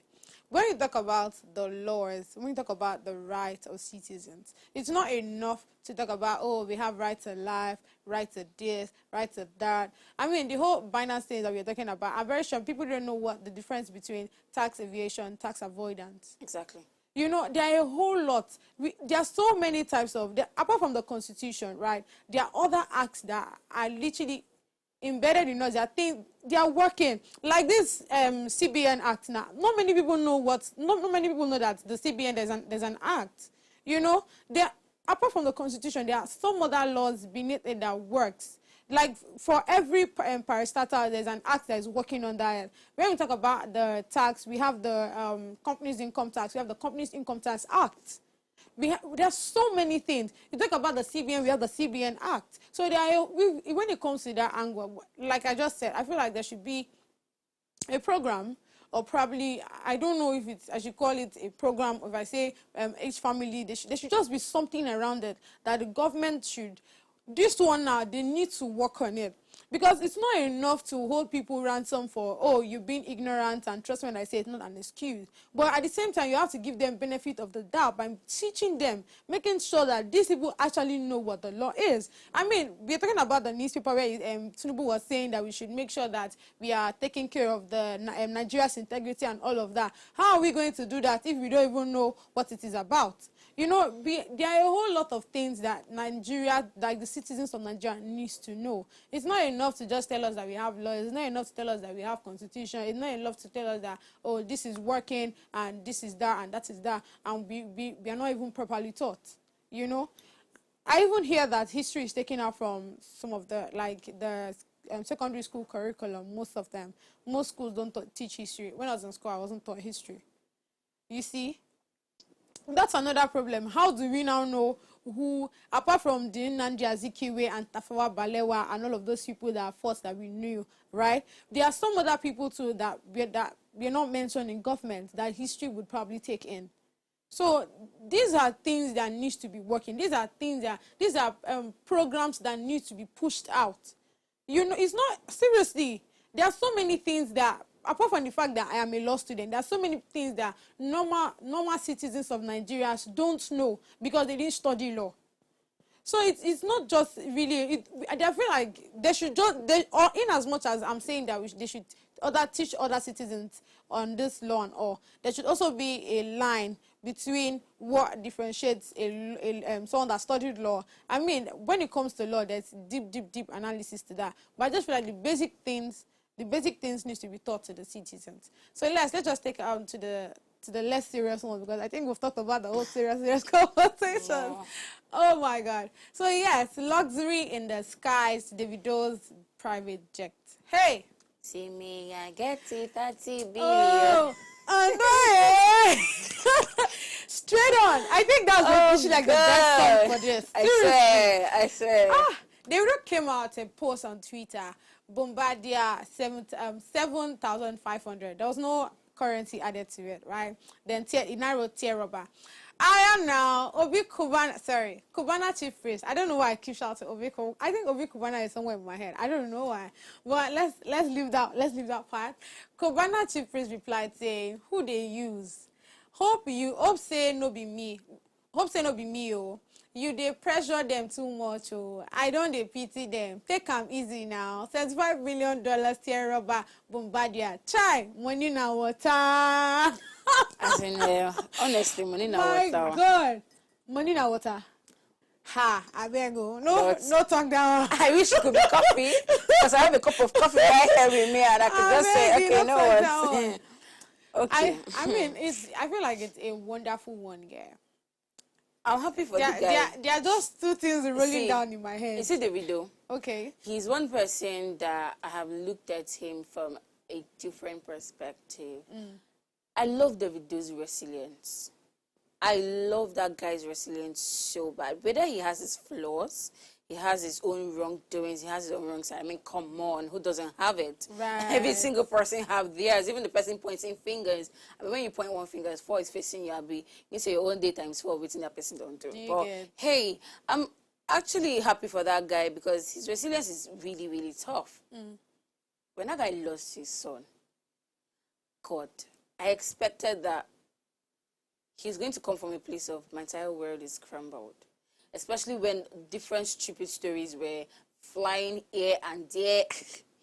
When we talk about the laws, when we talk about the rights of citizens, it's not enough to talk about, oh, we have right to life, right to this, right to that. I mean, the whole binary things that we're talking about, I'm very sure people don't know what the difference between tax evasion, tax avoidance. Exactly. You know, there are a whole lot. There are so many types of, apart from the Constitution, right, there are other acts that are literally embedded in us. They are working. Like this CBN Act now. Not many people know not many people know that the CBN, there's an act. You know, apart from the Constitution, there are some other laws beneath it that works. Like for every parastatal, there's an act that is working on that. When we talk about the tax, we have the Companies Income Tax. We have the Companies Income Tax Act. There's so many things. You talk about the CBN, we have the CBN Act. So when it comes to that angle, like I just said, I feel like there should be a program, or probably, I don't know if I should call it a program, if I say each family, there should just be something around it that the government should. This one now, they need to work on it. Because it's not enough to hold people ransom for, oh, you've been ignorant, and trust me when I say it's not an excuse. But at the same time, you have to give them benefit of the doubt by teaching them, making sure that these people actually know what the law is. I mean, we're talking about the newspaper where Tinubu was saying that we should make sure that we are taking care of the Nigeria's integrity and all of that. How are we going to do that if we don't even know what it is about? You know, there are a whole lot of things that Nigeria, like the citizens of Nigeria, needs to know. It's not enough to just tell us that we have laws. It's not enough to tell us that we have constitution. It's not enough to tell us that, oh, this is working and this is that and that is that, and we are not even properly taught, you know. I even hear that history is taken out from some of the, like, the secondary school curriculum, most of them. Most schools don't teach history. When I was in school, I wasn't taught history. You see? That's another problem. How do we now know who, apart from the Nnamdi Azikiwe and Tafawa Balewa and all of those people that are forced that we knew, right? There are some other people too that we're not mentioned in government that history would probably take in. So these are things that need to be working. These are programs that need to be pushed out. You know, it's not, seriously, there are so many things that, apart from the fact that I am a law student, there are so many things that normal citizens of Nigeria don't know because they didn't study law. So it's not just really, I feel like they should just, or in as much as I'm saying that they should teach other citizens on this law and all, there should also be a line between what differentiates someone that studied law. I mean, when it comes to law, there's deep analysis to that. But I just feel like the basic things need to be taught to the citizens. So let's just take it out to the less serious ones, because I think we've talked about the whole serious conversations. Yeah. Oh my God. So yes, luxury in the skies, Davido's private jet. Hey! See me, I get it, 30 billion. Oh, I know. Straight on. I think that's like the best song for this. I swear. Davido came out and post on Twitter, Bombardier 7,500. There was no currency added to it, right? Then Inairo Tier Rubber. I am now Obi Kubana, Kubana Chief Priest. I don't know why I keep shouting Obi Kubana. I think Obi Kubana is somewhere in my head. I don't know why. But let's leave that part. Kubana Chief Priest replied saying, who they use? Hope say no be me. Hope say no be me, oh. You they pressure them too much, oh. I don't they pity them. Take them easy now. $75 million Tier Rubber Bombardier. Chai, money now water. As in, honestly, money now water. My God, money now water. Ha, I beg you. No talk down. I wish it could be coffee, because I have a cup of coffee right here with me, and I could just say, okay, no what. Okay. I mean, I feel like it's a wonderful one, yeah. I'm happy for the guy. There are just two things rolling down in my head. You see the video? Okay. He's one person that I have looked at him from a different perspective. I love Davido's resilience. I love that guy's resilience so bad. Whether he has his flaws, he has his own wrongdoings, he has his own wrong side. I mean, come on, who doesn't have it? Right. Every single person have theirs. Even the person pointing fingers. I mean, when you point one finger, 4 is facing you, you say your own day times 4, waiting that person don't do. But hey, I'm actually happy for that guy because his resilience is really, really tough. When that guy lost his son, God, I expected that he's going to come from a place of my entire world is crumbled. Especially when different stupid stories were flying here and there,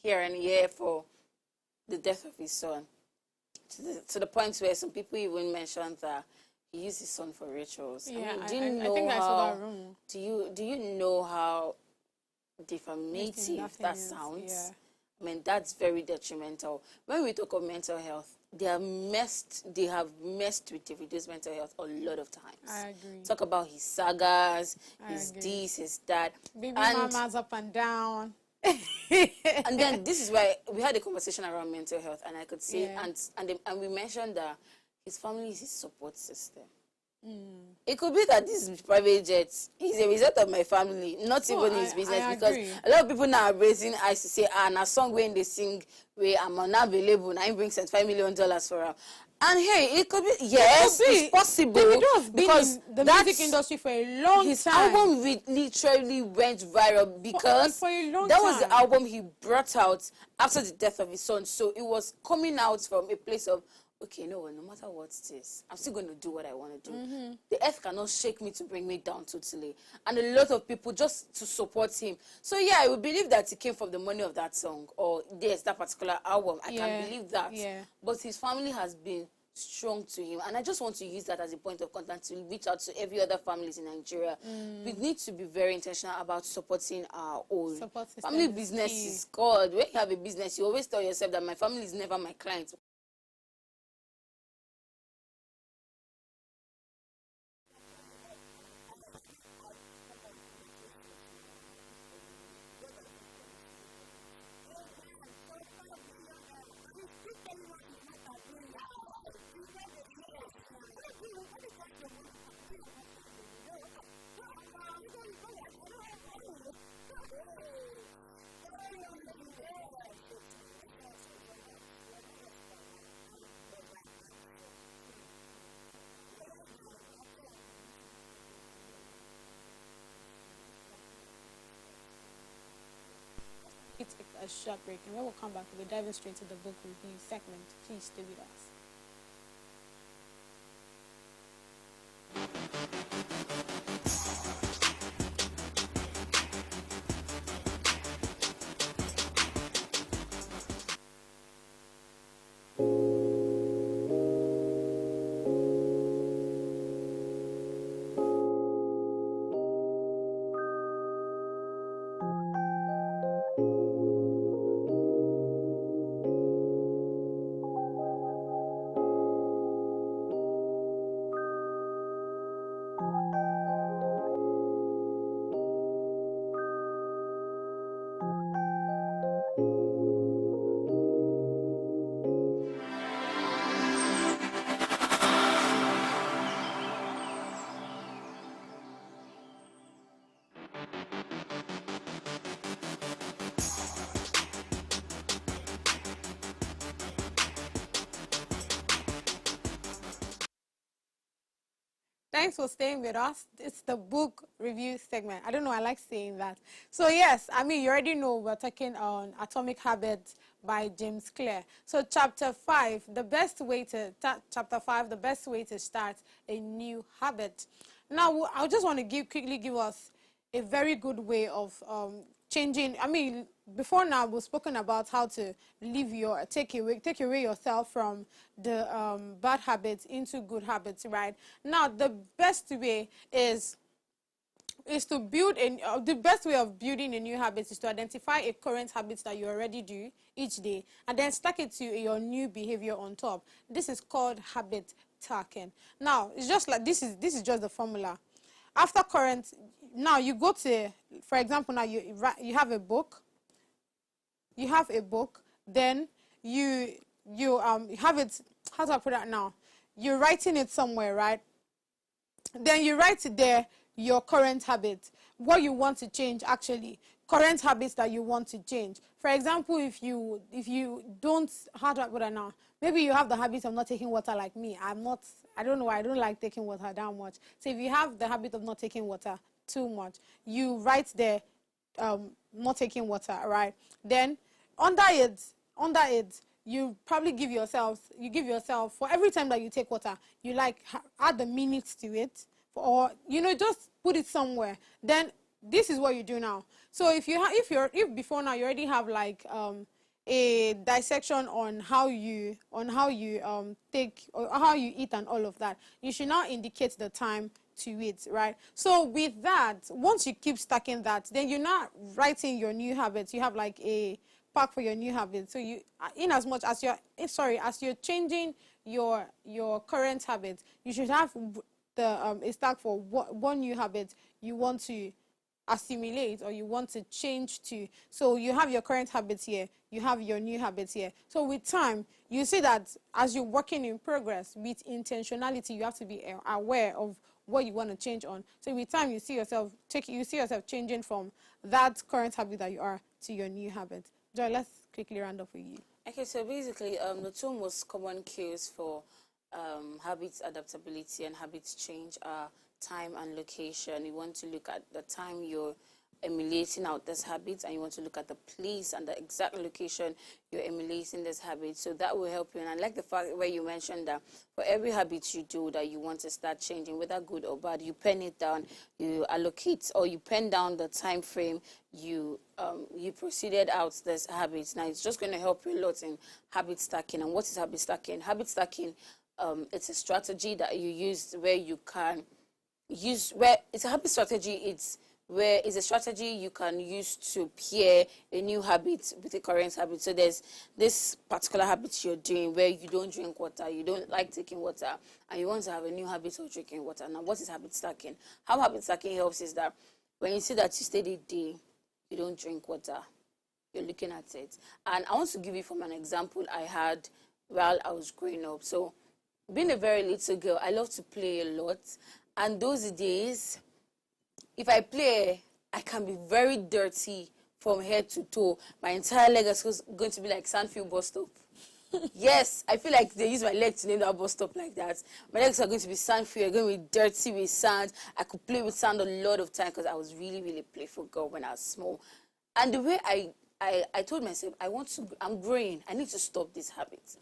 here and here for the death of his son. To the point where some people even mentioned that he used his son for rituals. Yeah, I mean, I think I saw that rumor. Do you know how defamative that sounds? Yeah. I mean, that's very detrimental. When we talk of mental health, they have messed with Davido's mental health a lot of times. I agree. Talk about his sagas, his this, his that. Baby mama's up and down. And then this is why we had a conversation around mental health, and I could say, and we mentioned that his family is his support system. It could be that this private jet is a result of my family, not even his business, because a lot of people now are raising eyes to say, a song when they sing where I'm unavailable, and I bring $75 million for her. And hey, it could be, yes, it's possible. Davido because in the music industry for a long his time. album literally went viral because for a long that time. was the album he brought out after the death of his son. So it was coming out from a place of, okay, no matter what it is, I'm still going to do what I want to do. The earth cannot shake me to bring me down totally. And a lot of people just to support him. So yeah, I would believe that it came from the money of that song or yes, that particular album. I can believe that. Yeah. But his family has been strong to him. And I just want to use that as a point of contact to reach out to every other families in Nigeria. We need to be very intentional about supporting our own. Family business is God. When you have a business, you always tell yourself that my family is never my client. We take a short break, and when we come back, we'll be diving straight to the book review segment. Please stay with us. Thanks for staying with us. It's the book review segment. I don't know, I like saying that. So yes, I mean, you already know we're talking on Atomic Habits by James Clear. So chapter 5, the best way to start a new habit. Now, I just want to quickly give us a very good way of changing. I mean, before now we've spoken about how to take away yourself from the bad habits into good habits, right? Now the best way is to the best way of building a new habit is to identify a current habit that you already do each day and then stack it to your new behavior on top. This is called habit stacking. Now it's just like this is just the formula. After current, now you go to, for example, now you have a book. You have a book, then you have it. How do I put that now? You're writing it somewhere, right? Then you write there your current habits, what you want to change actually, current habits that you want to change. For example, if you don't, how do I put that now? Maybe you have the habit of not taking water like me. I don't know, I don't like taking water that much. So if you have the habit of not taking water too much, you write there not taking water, right? Then under it, you probably give yourself, for every time that you take water, you like add the minutes to it, or just put it somewhere. Then this is what you do now. So if before now you already have like a dissection on how you take or how you eat and all of that, you should now indicate the time to it, right? So with that, once you keep stacking that, then you're not writing your new habits. You have like a pack for your new habits. So you, in as much as you're changing your current habits, you should have the a stack for one new habit you want to assimilate or you want to change to. So you have your current habits here, you have your new habits here. So with time, you see that as you're working in progress with intentionality, you have to be aware of what you want to change on. So with time, you see yourself changing from that current habit that you are to your new habit. Joy, let's quickly round up with you. Okay, so basically, the two most common cues for habits adaptability and habits change are time and location. You want to look at the time you're emulating out this habit, and you want to look at the place and the exact location you're emulating this habit. So that will help you. And I like the fact where you mentioned that for every habit you do that you want to start changing, whether good or bad, you pen it down, you allocate, or you pen down the time frame you proceeded out this habit. Now it's just going to help you a lot in habit stacking. And what is habit stacking? Habit stacking, it's a strategy that you use where you can use, where it's a habit strategy, it's a strategy you can use to pair a new habit with a current habit. So there's this particular habit you're doing where you don't drink water, you don't like taking water, and you want to have a new habit of drinking water. Now, what is habit stacking? How habit stacking helps is that when you see that you stayed a day, you don't drink water, you're looking at it. And I want to give you from an example I had while I was growing up. So being a very little girl, I love to play a lot. And those days, if I play, I can be very dirty from head to toe. My entire leg is going to be like Sandfield bus stop. Yes, I feel like they use my leg to name that bus stop like that. My legs are going to be Sandfield, going to be dirty with sand. I could play with sand a lot of time because I was really, really playful girl when I was small. And the way I I told myself, I'm growing. I need to stop this habit.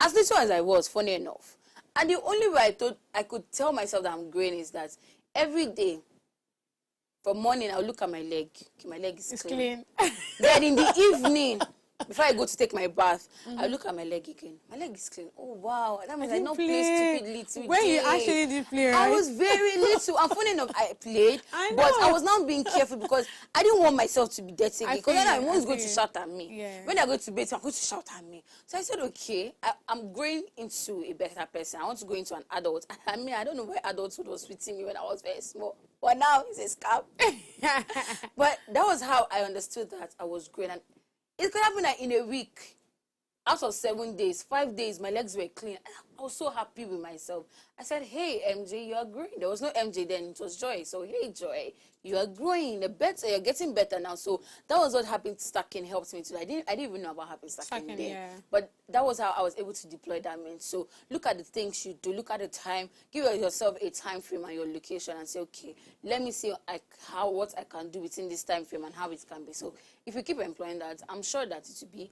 As little as I was, funny enough. And the only way I thought I could tell myself that I'm growing is that every day, from morning, I'll look at my leg. Okay, my leg is clean. Then in the evening, before I go to take my bath, I look at my leg again. My leg is clean. Oh, wow. That means I not play stupidly today. When you actually did play, right? I was very little. And funny enough, I played. But I was not being careful because I didn't want myself to be dirty. Because then I was going to shout at me. Yeah. When I go to bed, I'm going to shout at me. So I said, okay, I'm growing into a better person. I want to go into an adult. I mean, I don't know why adulthood was fitting me when I was very small. But now it's a scam. But that was how I understood that I was growing. And it could happen that in a week, out of 7 days, 5 days, my legs were clean. I was so happy with myself. I said, hey, MJ, you are growing. There was no MJ then, it was Joy. So, hey, Joy, you are growing. You're getting better now. So that was what habit stacking helped me to do. I didn't even know about habit stacking then. Yeah. But that was how I was able to deploy that means. So look at the things you do. Look at the time. Give yourself a time frame and your location and say, okay, let me see what I can do within this time frame and how it can be. So if you keep employing that, I'm sure that it will be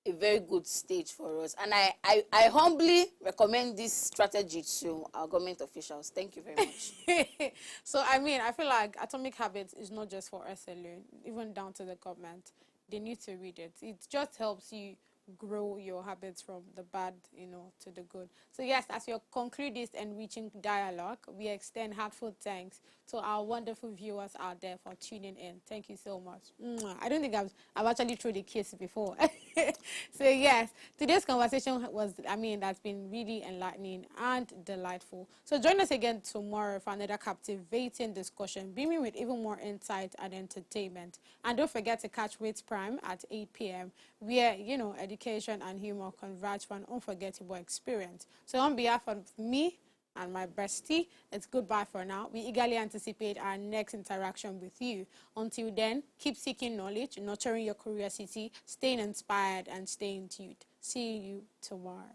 a very good stage for us. And I humbly recommend this strategy to our government officials. Thank you very much. So, I mean, I feel like Atomic Habits is not just for us alone, even down to the government. They need to read it. It just helps you grow your habits from the bad, to the good. So yes, as you conclude this enriching dialogue, we extend heartfelt thanks to our wonderful viewers out there for tuning in. Thank you so much. I don't think I've actually thrown the kiss before. So yes, today's conversation that's been really enlightening and delightful. So join us again tomorrow for another captivating discussion, beaming with even more insight and entertainment. And don't forget to catch Wits Prime at 8 p.m. where, education and humor converge for an unforgettable experience. So on behalf of me and my bestie, it's goodbye for now. We eagerly anticipate our next interaction with you. Until then, keep seeking knowledge, nurturing your curiosity, staying inspired, and staying tuned. See you tomorrow.